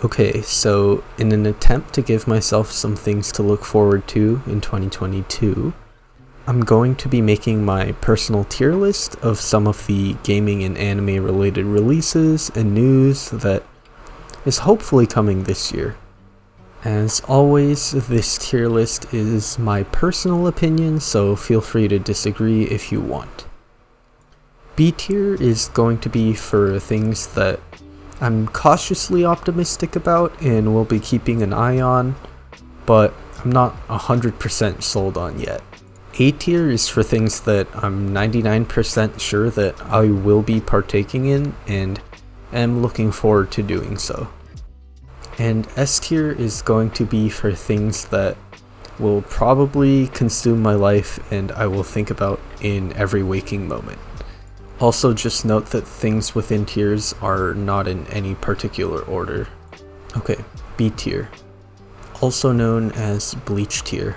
Okay, so in an attempt to give myself some things to look forward to in 2022, I'm going to be making my personal tier list of some of the gaming and anime related releases and news that is hopefully coming this year. As always, this tier list is my personal opinion, so feel free to disagree if you want. B tier is going to be for things that I'm cautiously optimistic about and will be keeping an eye on, but I'm not 100% sold on yet. A tier is for things that I'm 99% sure that I will be partaking in and am looking forward to doing so. And S tier is going to be for things that will probably consume my life and I will think about in every waking moment. Also, just note that things within tiers are not in any particular order. Okay, B tier, also known as Bleach tier.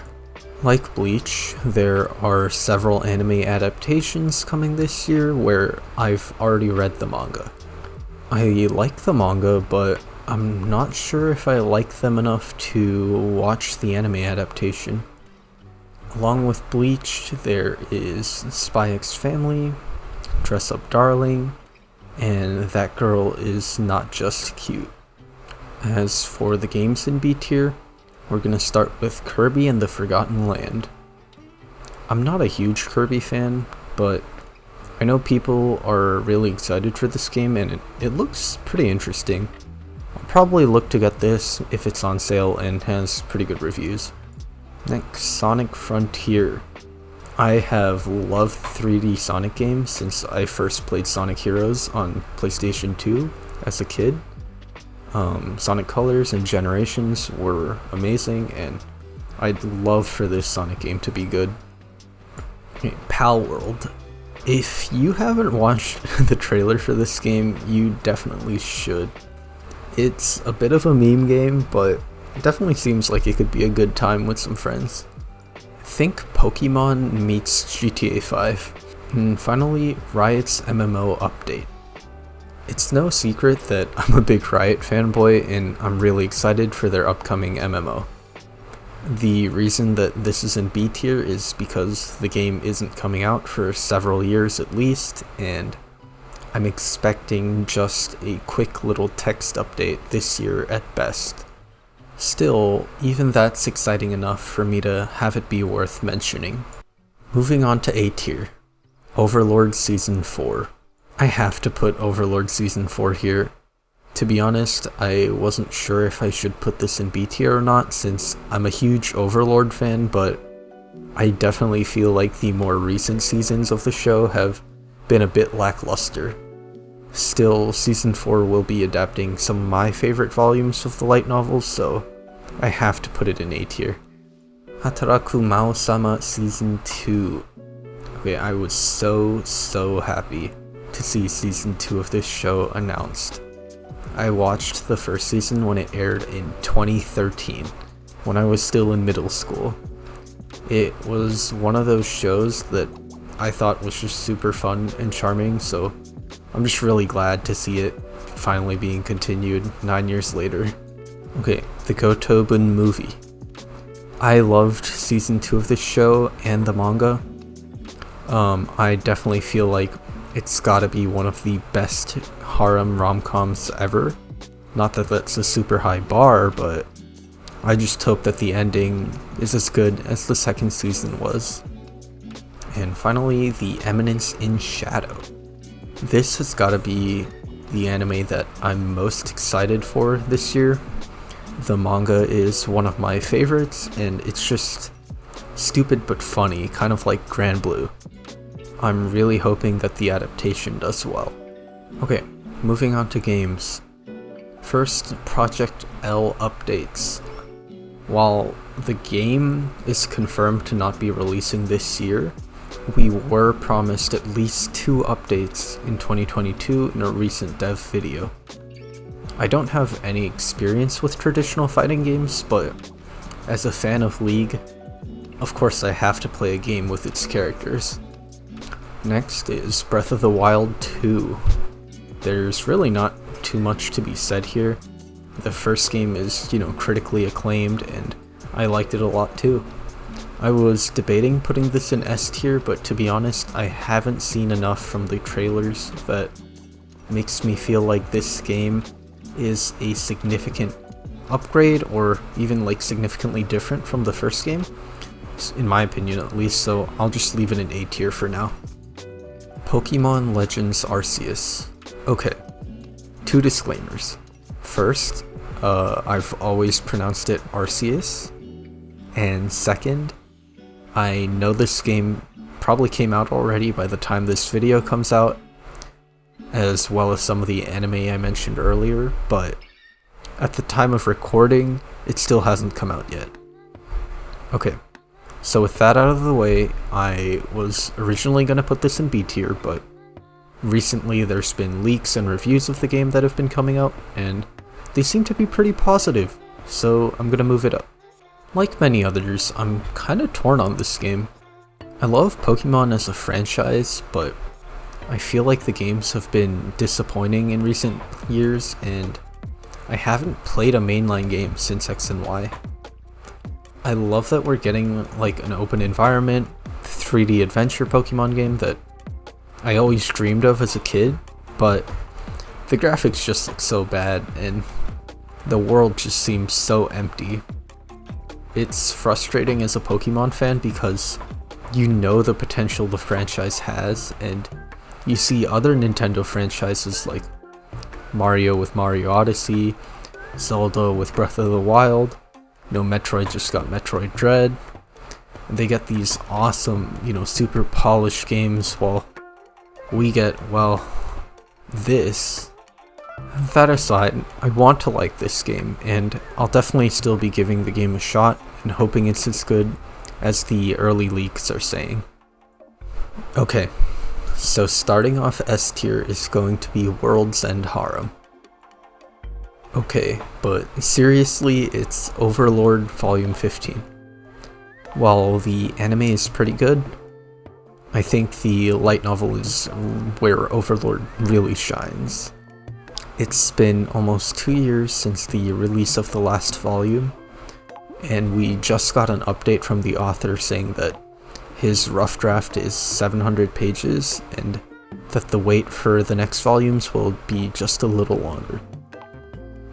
Like Bleach, there are several anime adaptations coming this year where I've already read the manga. I like the manga, but I'm not sure if I like them enough to watch the anime adaptation. Along with Bleach, there is Spy X Family, Dress Up Darling, and That Girl Is Not Just Cute. As for the games in B tier, we're gonna start with Kirby and the Forgotten Land. I'm not a huge Kirby fan, but I know people are really excited for this game and it looks pretty interesting. I'll probably look to get this if it's on sale and has pretty good reviews. Next, Sonic Frontier. I have loved 3D Sonic games since I first played Sonic Heroes on PlayStation 2 as a kid. Sonic Colors and Generations were amazing, and I'd love for this Sonic game to be good. Okay, Pal World. If you haven't watched the trailer for this game, you definitely should. It's a bit of a meme game, but it definitely seems like it could be a good time with some friends. Think Pokemon meets GTA 5. And finally, Riot's MMO update. It's no secret that I'm a big Riot fanboy and I'm really excited for their upcoming MMO. The reason that this is in B tier is because the game isn't coming out for several years at least, and I'm expecting just a quick little text update this year at best. Still, even that's exciting enough for me to have it be worth mentioning. Moving on to A tier, Overlord Season 4. I have to put Overlord Season 4 here. To be honest, I wasn't sure if I should put this in B tier or not since I'm a huge Overlord fan, but I definitely feel like the more recent seasons of the show have been a bit lackluster. Still, Season 4 will be adapting some of my favorite volumes of the light novels, so I have to put it in A tier. Hataraku Mao-sama Season 2. Okay, I was so happy to see Season 2 of this show announced. I watched the first season when it aired in 2013, when I was still in middle school. It was one of those shows that I thought was just super fun and charming, so I'm just really glad to see it finally being continued 9 years later. Okay, the Gotobun movie. I loved Season 2 of this show and the manga. I definitely feel like it's gotta be one of the best harem rom-coms ever. Not that that's a super high bar, but I just hope that the ending is as good as the second season was. And finally, The Eminence in Shadow. This has gotta be the anime that I'm most excited for this year. The manga is one of my favorites, and it's just stupid but funny, kind of like Grand Blue. I'm really hoping that the adaptation does well. Okay, moving on to games. First, Project L updates. While the game is confirmed to not be releasing this year, we were promised at least 2 updates in 2022 in a recent dev video. I don't have any experience with traditional fighting games, but as a fan of League, of course I have to play a game with its characters. Next is Breath of the Wild 2. There's really not too much to be said here. The first game is, critically acclaimed, and I liked it a lot too. I was debating putting this in S tier, but to be honest, I haven't seen enough from the trailers that makes me feel like this game is a significant upgrade, or even like significantly different from the first game, in my opinion at least, so I'll just leave it in A tier for now. Pokemon Legends Arceus. Okay, 2 disclaimers. First, I've always pronounced it Arceus, and second, I know this game probably came out already by the time this video comes out, as well as some of the anime I mentioned earlier, but at the time of recording, it still hasn't come out yet. Okay, so with that out of the way, I was originally going to put this in B tier, but recently there's been leaks and reviews of the game that have been coming out, and they seem to be pretty positive, so I'm going to move it up. Like many others, I'm kind of torn on this game. I love Pokemon as a franchise, but I feel like the games have been disappointing in recent years, and I haven't played a mainline game since X and Y. I love that we're getting like an open environment, 3D adventure Pokemon game that I always dreamed of as a kid, but the graphics just look so bad and the world just seems so empty. It's frustrating as a Pokemon fan because you know the potential the franchise has, and you see other Nintendo franchises like Mario with Mario Odyssey, Zelda with Breath of the Wild, Metroid just got Metroid Dread. They get these awesome, super polished games, while we get, well, this. That aside, I want to like this game, and I'll definitely still be giving the game a shot and hoping it's as good as the early leaks are saying. Okay, so starting off S tier is going to be World's End Harem. Okay, but seriously, it's Overlord Volume 15. While the anime is pretty good, I think the light novel is where Overlord really shines. It's been almost 2 years since the release of the last volume, and we just got an update from the author saying that his rough draft is 700 pages, and that the wait for the next volumes will be just a little longer.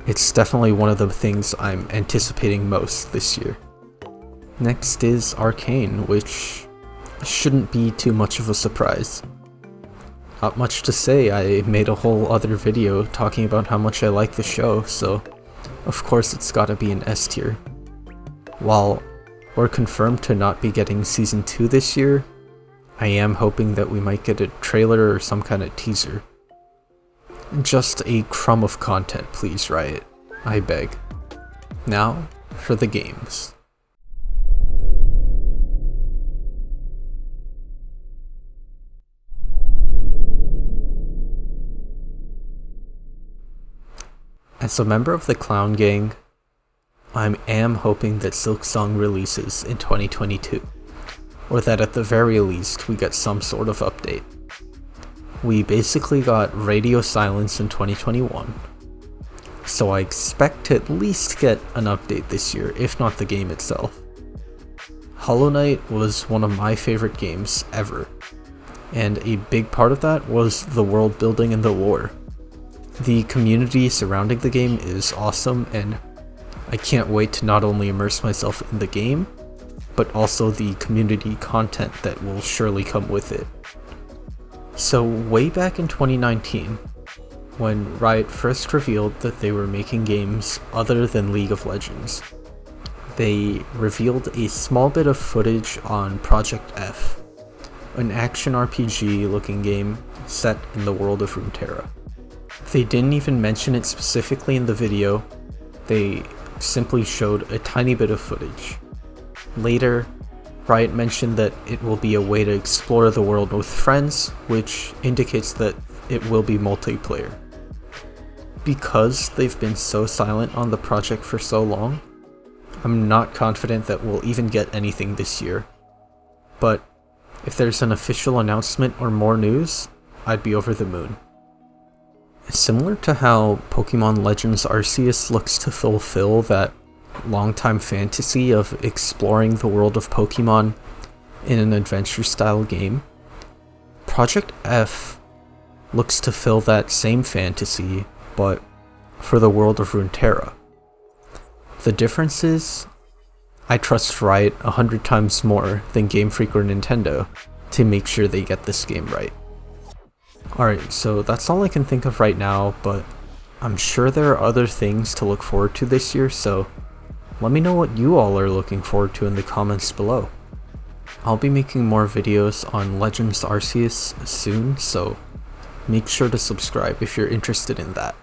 It's definitely one of the things I'm anticipating most this year. Next is Arcane, which shouldn't be too much of a surprise. Not much to say, I made a whole other video talking about how much I like the show, so of course it's gotta be an S tier. While we're confirmed to not be getting Season 2 this year, I am hoping that we might get a trailer or some kind of teaser. Just a crumb of content, please, Riot. I beg. Now, for the games. As a member of the Clown Gang, I am hoping that Silksong releases in 2022, or that at the very least we get some sort of update. We basically got radio silence in 2021, so I expect to at least get an update this year, if not the game itself. Hollow Knight was one of my favorite games ever, and a big part of that was the world building and the lore. The community surrounding the game is awesome, and I can't wait to not only immerse myself in the game, but also the community content that will surely come with it. So way back in 2019, when Riot first revealed that they were making games other than League of Legends, they revealed a small bit of footage on Project F, an action RPG looking game set in the world of Runeterra. They didn't even mention it specifically in the video, they simply showed a tiny bit of footage. Later, Riot mentioned that it will be a way to explore the world with friends, which indicates that it will be multiplayer. Because they've been so silent on the project for so long, I'm not confident that we'll even get anything this year. But if there's an official announcement or more news, I'd be over the moon. Similar to how Pokemon Legends Arceus looks to fulfill that longtime fantasy of exploring the world of Pokemon in an adventure-style game, Project F looks to fill that same fantasy, but for the world of Runeterra. The difference is, I trust Riot 100 times more than Game Freak or Nintendo to make sure they get this game right. Alright, so that's all I can think of right now, but I'm sure there are other things to look forward to this year, so let me know what you all are looking forward to in the comments below. I'll be making more videos on Legends Arceus soon, so make sure to subscribe if you're interested in that.